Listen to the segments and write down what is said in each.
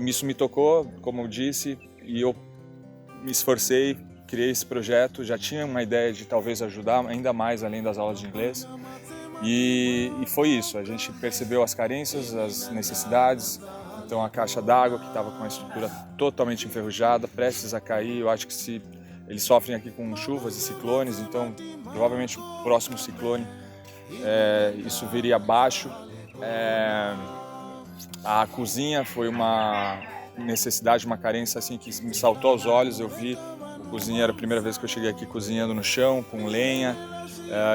Isso me tocou, como eu disse, e eu me esforcei, criei esse projeto, já tinha uma ideia de talvez ajudar ainda mais além das aulas de inglês. E foi isso, a gente percebeu as carências, as necessidades. Então a caixa d'água, que estava com a estrutura totalmente enferrujada, prestes a cair, eu acho que se eles sofrem aqui com chuvas e ciclones, então provavelmente o próximo ciclone isso viria abaixo. A cozinha foi uma necessidade, uma carência assim que me saltou aos olhos. Eu vi o cozinheiro, a primeira vez que eu cheguei aqui, cozinhando no chão, com lenha.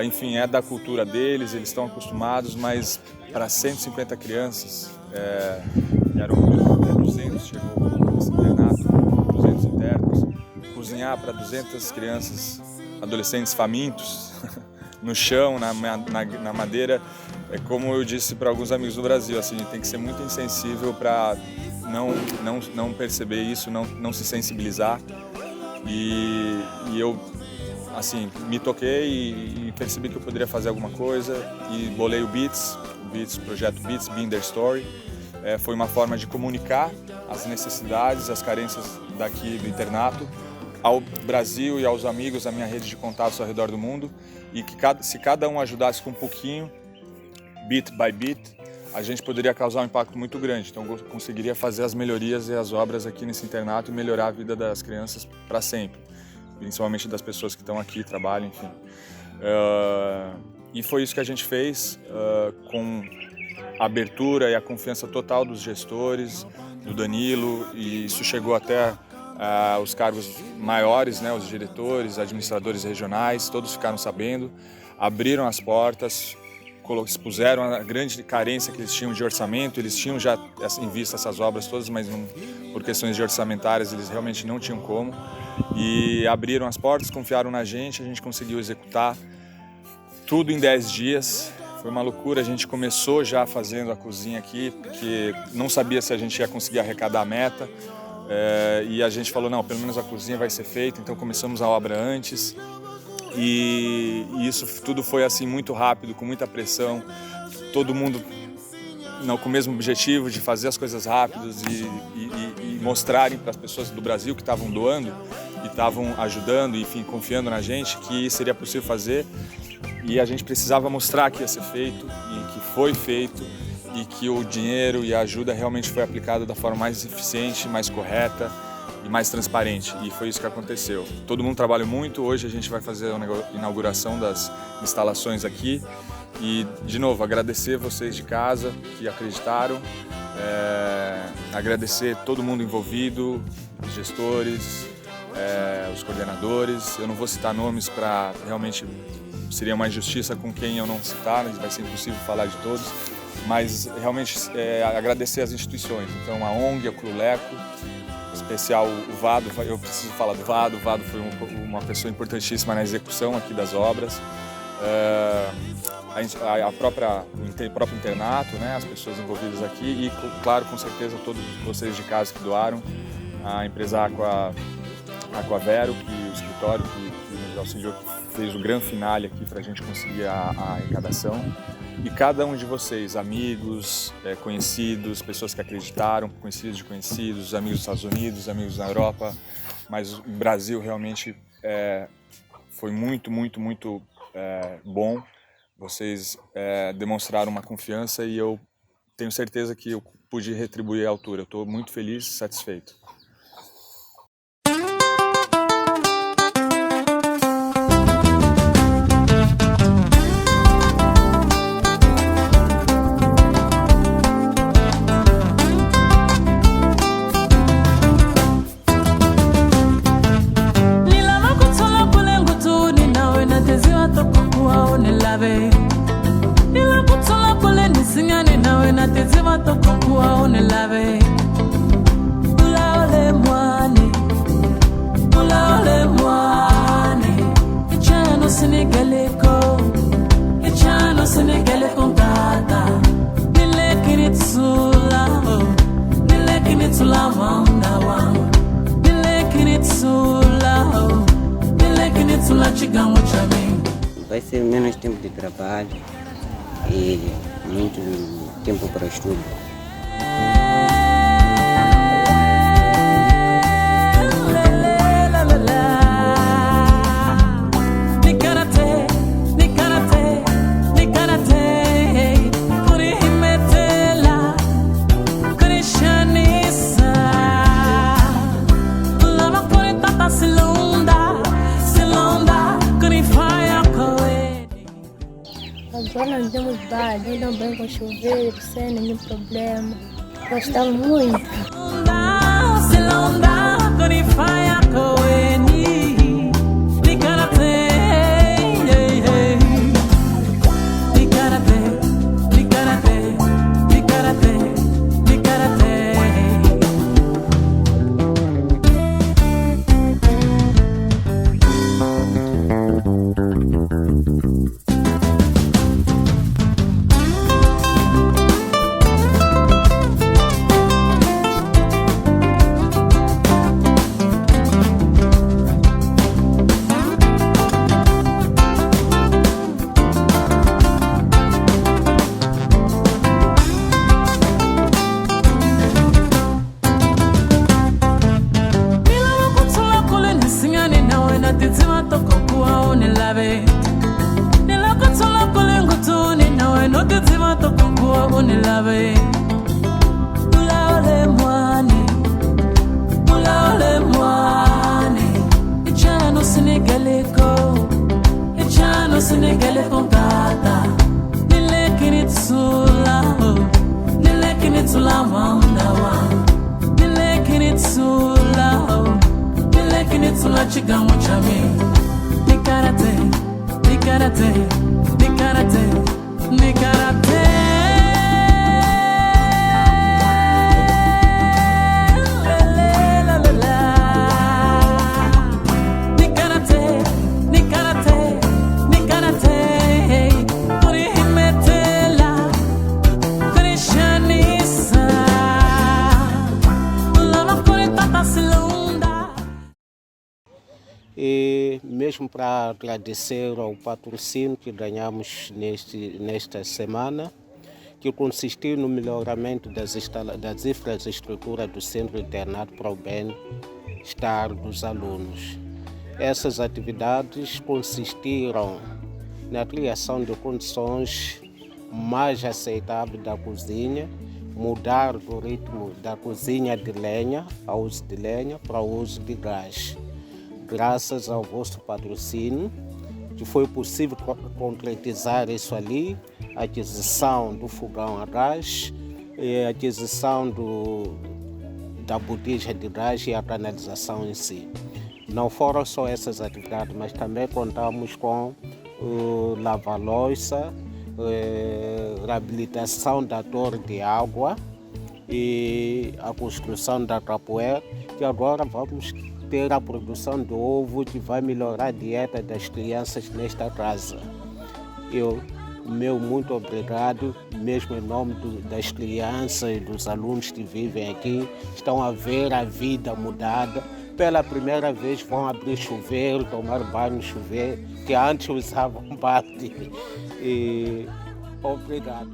Enfim, é da cultura deles, eles estão acostumados, mas para 150 crianças, eram 200, chegou esse internato, 200 internos, cozinhar para 200 crianças, adolescentes famintos, no chão, na madeira, é como eu disse para alguns amigos do Brasil, assim, tem que ser muito insensível para não perceber isso, não se sensibilizar. E eu, assim, me toquei e percebi que eu poderia fazer alguma coisa e bolei o projeto Beats, Being Their Story. Foi uma forma de comunicar as necessidades, as carências daqui do internato ao Brasil e aos amigos, à minha rede de contatos ao redor do mundo, e que se cada um ajudasse com um pouquinho, bit by bit, a gente poderia causar um impacto muito grande. Então eu conseguiria fazer as melhorias e as obras aqui nesse internato e melhorar a vida das crianças para sempre, principalmente das pessoas que estão aqui, trabalham, enfim. E foi isso que a gente fez, com a abertura e a confiança total dos gestores, do Danilo, e isso chegou até os cargos maiores, né, os diretores, administradores regionais, todos ficaram sabendo, abriram as portas, expuseram a grande carência que eles tinham de orçamento. Eles tinham já em vista essas obras todas, mas por questões de orçamentárias eles realmente não tinham como, e abriram as portas, confiaram na gente, a gente conseguiu executar tudo em 10 dias. Foi uma loucura, a gente começou já fazendo a cozinha aqui, porque não sabia se a gente ia conseguir arrecadar a meta. E a gente falou, não, pelo menos a cozinha vai ser feita, então começamos a obra antes. E isso tudo foi assim muito rápido, com muita pressão, todo mundo com o mesmo objetivo de fazer as coisas rápidas e mostrarem para as pessoas do Brasil que estavam doando e estavam ajudando, enfim, confiando na gente, que seria possível fazer. E a gente precisava mostrar que ia ser feito e que foi feito, e que o dinheiro e a ajuda realmente foi aplicada da forma mais eficiente, mais correta e mais transparente. E foi isso que aconteceu. Todo mundo trabalha muito. Hoje a gente vai fazer a inauguração das instalações aqui. E, de novo, agradecer vocês de casa que acreditaram, agradecer todo mundo envolvido, os gestores, os coordenadores. Eu não vou citar nomes para realmente seria uma injustiça com quem eu não citar, vai ser impossível falar de todos. Mas realmente agradecer as instituições, então a ONG, a Cruleco, em especial o Vado, eu preciso falar do Vado. O Vado foi uma pessoa importantíssima na execução aqui das obras, o próprio internato, né, as pessoas envolvidas aqui e, claro, com certeza todos vocês de casa que doaram, a empresa Aquavero, o escritório que nos auxiliou, que fez o grande finale aqui para a gente conseguir a arrecadação. E cada um de vocês, amigos, conhecidos, pessoas que acreditaram, conhecidos de conhecidos, amigos dos Estados Unidos, amigos na Europa, mas o Brasil realmente foi muito, muito, muito bom. Vocês demonstraram uma confiança e eu tenho certeza que eu pude retribuir à altura. Eu estou muito feliz e satisfeito. Nila kutola kule nisingani nawe natezi watoka kuwa kua unilave. Ula ole mwane, ula ole mwane. Echano senegaleko, echano senegaleko ngata. Nile kinitsula, nile kinitsula manda wangu. Nile kinitsula, nile kinitsula chigango chami. Vai ser menos tempo de trabalho e muito tempo para estudo. Agora não temos base, ainda bem com chuveiro, sem nenhum problema. Gostamos muito. E mesmo para agradecer ao patrocínio que ganhamos nesta semana, que consistiu no melhoramento das infraestruturas do Centro Internato para o Bem-Estar dos Alunos. Essas atividades consistiram na criação de condições mais aceitáveis da cozinha, mudar do ritmo da cozinha de lenha, ao uso de lenha, para o uso de gás. Graças ao vosso patrocínio, que foi possível concretizar isso ali, a aquisição do fogão a gás, a aquisição da botija de gás e a canalização em si. Não foram só essas atividades, mas também contamos com lava-louça, reabilitação da torre de água e a construção da capoeira, que agora vamos ter a produção de ovo que vai melhorar a dieta das crianças nesta casa. Meu muito obrigado, mesmo em nome das crianças e dos alunos que vivem aqui, estão a ver a vida mudada. Pela primeira vez vão abrir chuveiro, tomar banho no chuveiro, que antes usavam balde. Obrigado.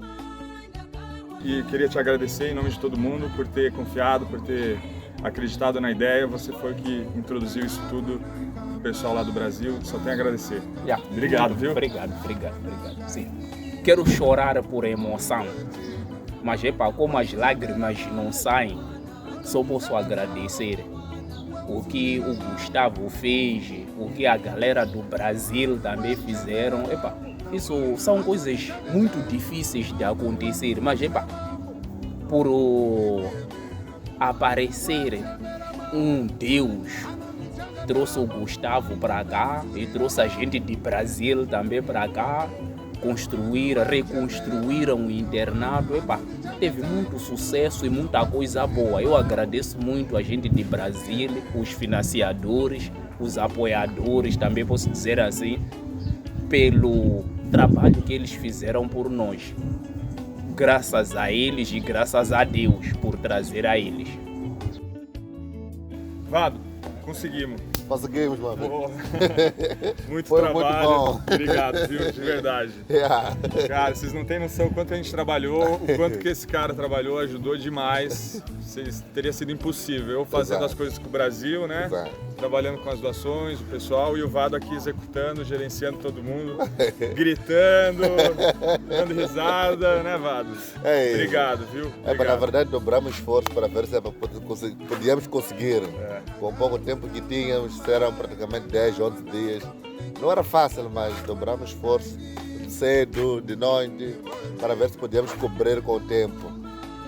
E queria te agradecer em nome de todo mundo por ter confiado, por ter acreditado na ideia. Você foi o que introduziu isso tudo pro pessoal lá do Brasil. Só tenho a agradecer. Obrigado, viu? Obrigado. Sim. Quero chorar por emoção, mas como as lágrimas não saem, só posso agradecer o que o Gustavo fez, o que a galera do Brasil também fizeram. Isso são coisas muito difíceis de acontecer, mas por aparecer um Deus, trouxe o Gustavo para cá e trouxe a gente de Brasil também para cá. reconstruíram o internado. Epa, teve muito sucesso e muita coisa boa. Eu agradeço muito a gente de Brasília, os financiadores, os apoiadores, também posso dizer assim, pelo trabalho que eles fizeram por nós. Graças a eles e graças a Deus por trazer a eles. Vado, conseguimos. Conseguimos, mano. Pô, muito Foi trabalho. muito bom. Obrigado, viu? De verdade. Yeah. Cara, vocês não têm noção o quanto a gente trabalhou, o quanto que esse cara trabalhou, ajudou demais. Teria sido impossível. Eu fazendo Exato. as coisas com o Brasil, né? Exato. Trabalhando com as doações, o pessoal, e o Vado aqui executando, gerenciando todo mundo, gritando, dando risada, né, Vado? É isso. Obrigado, viu? Mas na Obrigado. verdade dobramos esforço para ver se podíamos conseguir. É. Com o pouco tempo que tínhamos, eram praticamente 10, 11 dias. Não era fácil, mas dobramos esforço de cedo, de noite, para ver se podíamos cobrir com o tempo.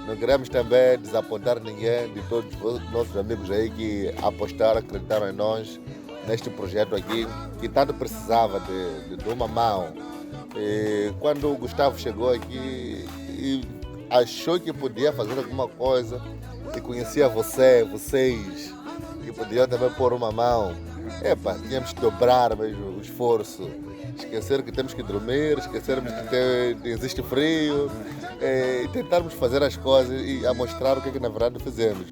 Não queremos também desapontar ninguém, de todos os nossos amigos aí que apostaram, acreditaram em nós, neste projeto aqui, que tanto precisava de uma mão. E quando o Gustavo chegou aqui e achou que podia fazer alguma coisa, e conhecia vocês, que podiam também pôr uma mão, tínhamos que dobrar mesmo o esforço. Esquecer que temos que dormir, esquecermos que existe frio, e tentarmos fazer as coisas e a mostrar o que na verdade fizemos.